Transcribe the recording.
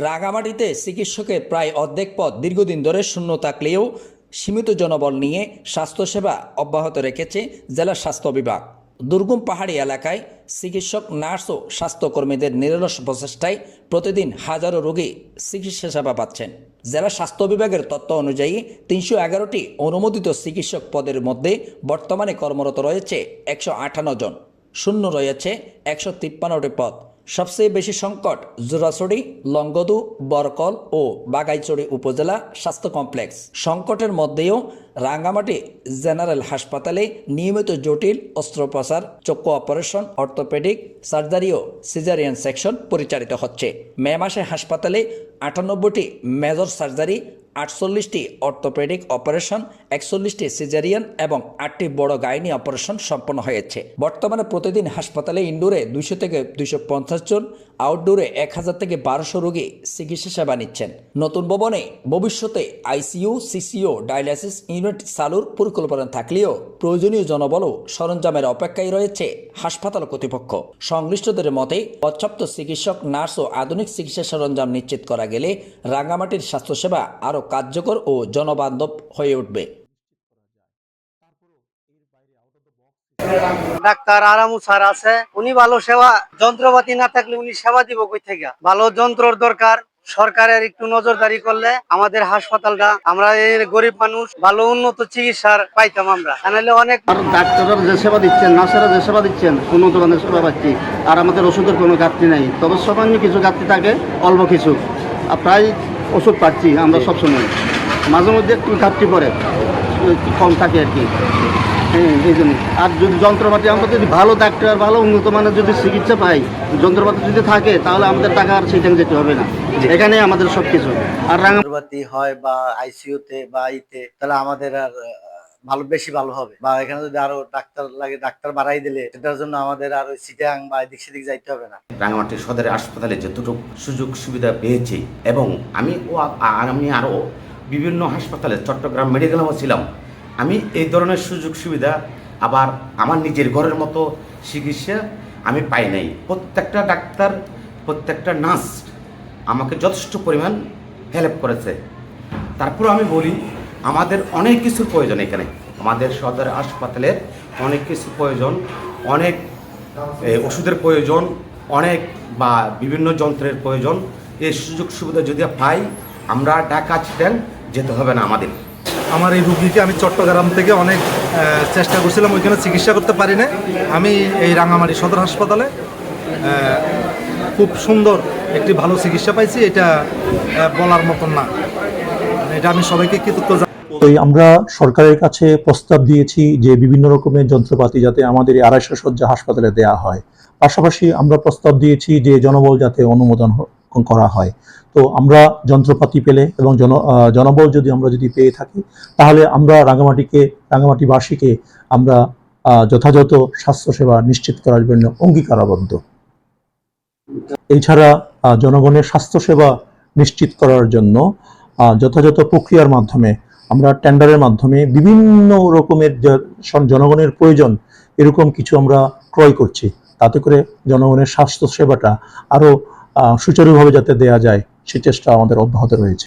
রাঙামাটিতে চিকিৎসকের প্রায় অর্ধেক পদ দীর্ঘদিন ধরে শূন্য থাকলেও সীমিত জনবল নিয়ে স্বাস্থ্যসেবা অব্যাহত রেখেছে জেলা স্বাস্থ্য বিভাগ। দুর্গম পাহাড়ি এলাকায় চিকিৎসক, নার্স ও স্বাস্থ্যকর্মীদের নিরলস প্রচেষ্টায় প্রতিদিন হাজারো রোগী চিকিৎসা সেবা পাচ্ছেন। জেলা স্বাস্থ্য বিভাগের তথ্য অনুযায়ী ৩১১টি অনুমোদিত চিকিৎসক পদের মধ্যে বর্তমানে কর্মরত রয়েছে ১৫৮ জন, শূন্য রয়েছে ১৫৩টি পদ। সবচেয়ে বেশি সংকট জোড়াছড়ি, লংগদু, বরকল ও বাগাইছড়ি উপজেলা স্বাস্থ্য কমপ্লেক্স। সংকটের মধ্যেও রাঙ্গামাটি জেনারেল হাসপাতালে নিয়মিত জটিল অস্ত্রোপচার, চক্ষু অপারেশন, অর্থোপেডিক সার্জারি ও সিজারিয়ান সেকশন পরিচালিত হচ্ছে। মে মাসে হাসপাতালে ৯৮টি মেজর সার্জারি, ৪৮টি অর্থোপেডিক অপারেশন, ৪১টি সিজারিয়ান এবং ৮টি বড় গাইনি অপারেশন সম্পন্ন হয়েছে। বর্তমানে প্রতিদিন হাসপাতালে ইনডোরে ২০০ থেকে ২৫০ জন, আউটডোরে ১০০০ থেকে ১২০০ রোগী চিকিৎসা সেবা নিচ্ছেন। নতুন ভবনে ভবিষ্যতে আইসিইউ, সিসিও, ডায়ালাইসিস ইউনিট চালুর পরিকল্পনা থাকলেও প্রয়োজনীয় জনবল ও সরঞ্জামের অপেক্ষায় রয়েছে হাসপাতাল কর্তৃপক্ষ। সংশ্লিষ্টদের মতে পর্যাপ্ত চিকিৎসক, নার্স ও আধুনিক চিকিৎসা সরঞ্জাম নিশ্চিত করা গেলে রাঙ্গামাটির স্বাস্থ্যসেবা আরও কার্যকর ও জনবান্ধব হয়ে উঠবে। ডাক্তার আরামু স্যার আছে, উনি ভালো সেবা, যন্ত্রপাতি না থাকলে উনি সেবা দিব কই থেকে? ভালো যন্ত্রর দরকার। সরকারের একটু নজরদারি করলে আমাদের হাসপাতালটা, আমরা এই গরিব মানুষ ভালো উন্নত চিকিৎসার পাইতাম আমরা। তাহলে অনেক ডাক্তাররা যে সেবা দিচ্ছেন, নার্সেরা যে সেবা দিচ্ছেন, উন্নত মানের সেবা পাচ্ছি। আর আমাদের ওষুধের কোনো ঘাটতি নেই, তবে সামান্য কিছু ঘাটতি থাকে, অল্প কিছু। আর প্রায় ওষুধ পাচ্ছি আমরা সবসময়। মাঝে মধ্যে একটু ঘাটতি পড়ে, কম থাকে আর কি। হ্যাঁ, এই জন্য। আর যদি যন্ত্রপাতি, আমরা যদি ভালো ডাক্তার, ভালো উন্নত মানের যদি চিকিৎসা পাই, যন্ত্রপাতি যদি থাকে, তাহলে আমাদের টাকা আর সেখানে যেতে হবে না, এখানে আমাদের সব কিছু। আর যন্ত্রপাতি হয় বা আইসিইউতে বা ইতে, তাহলে আমাদের আর বেশি ভালো হবে। বা এখানে যদি আরো ডাক্তার লাগে, ডাক্তার বাড়াই দিলে সেটার জন্য আমাদের আর ওই সিটাং বা এদিক সেদিক যাইতে হবে না। রাঙ্গামাটি সদর হাসপাতালে যতটুকু সুযোগ সুবিধা পেয়েছি, এবং আমি আরও বিভিন্ন হাসপাতালে, চট্টগ্রাম মেডিকেলেও ছিলাম, আমি এই ধরনের সুযোগ সুবিধা আবার আমার নিজের ঘরের মতো চিকিৎসা আমি পাই নাই। প্রত্যেকটা ডাক্তার, প্রত্যেকটা নার্স আমাকে যথেষ্ট পরিমাণ হেল্প করেছে। তারপর আমি বলি, আমাদের অনেক কিছুর প্রয়োজন এখানে, আমাদের সদর হাসপাতালের অনেক কিছু প্রয়োজন, অনেক ওষুধের প্রয়োজন, অনেক বা বিভিন্ন যন্ত্রের প্রয়োজন। এই সুযোগ সুবিধা যদি পাই, আমরা ঢাকা চিটাং যেতে হবে না আমাদের। আমার এই রুগীকে আমি চট্টগ্রাম থেকে অনেক চেষ্টা করছিলাম, ওইখানে চিকিৎসা করতে পারি না। আমি এই রাঙ্গামাটি সদর হাসপাতালে খুব সুন্দর একটি ভালো চিকিৎসা পাইছি, এটা বলার মতন না। এটা আমি সবাইকে কৃতজ্ঞ। আমরা সরকারের কাছে প্রস্তাব দিয়েছি যে বিভিন্ন রকমের যন্ত্রপাতি যাতে আমাদের এই ২৫০ শয্যা হাসপাতালে দেয়া হয়। পাশাপাশি আমরা প্রস্তাব দিয়েছি যে জনবল যাতে অনুমোদন করা হয়। তো আমরা যন্ত্রপাতি পেলে এবং জনবল যদি পেয়ে থাকি, তাহলে আমরা রাঙ্গামাটিবাসীকে আমরা যথাযথ স্বাস্থ্যসেবা নিশ্চিত করার জন্য অঙ্গীকারাবদ্ধ। এছাড়া জনগণের স্বাস্থ্যসেবা নিশ্চিত করার জন্য যথাযথ প্রক্রিয়ার মাধ্যমে, আমরা টেন্ডারের মাধ্যমে বিভিন্ন রকমের জনগণের প্রয়োজন এরকম কিছু আমরা ক্রয় করছি, তাতে করে জনগণের স্বাস্থ্য সেবাটা আরও সুচারুভাবে যাতে দেয়া যায় সে চেষ্টা আমাদের অব্যাহত রয়েছে।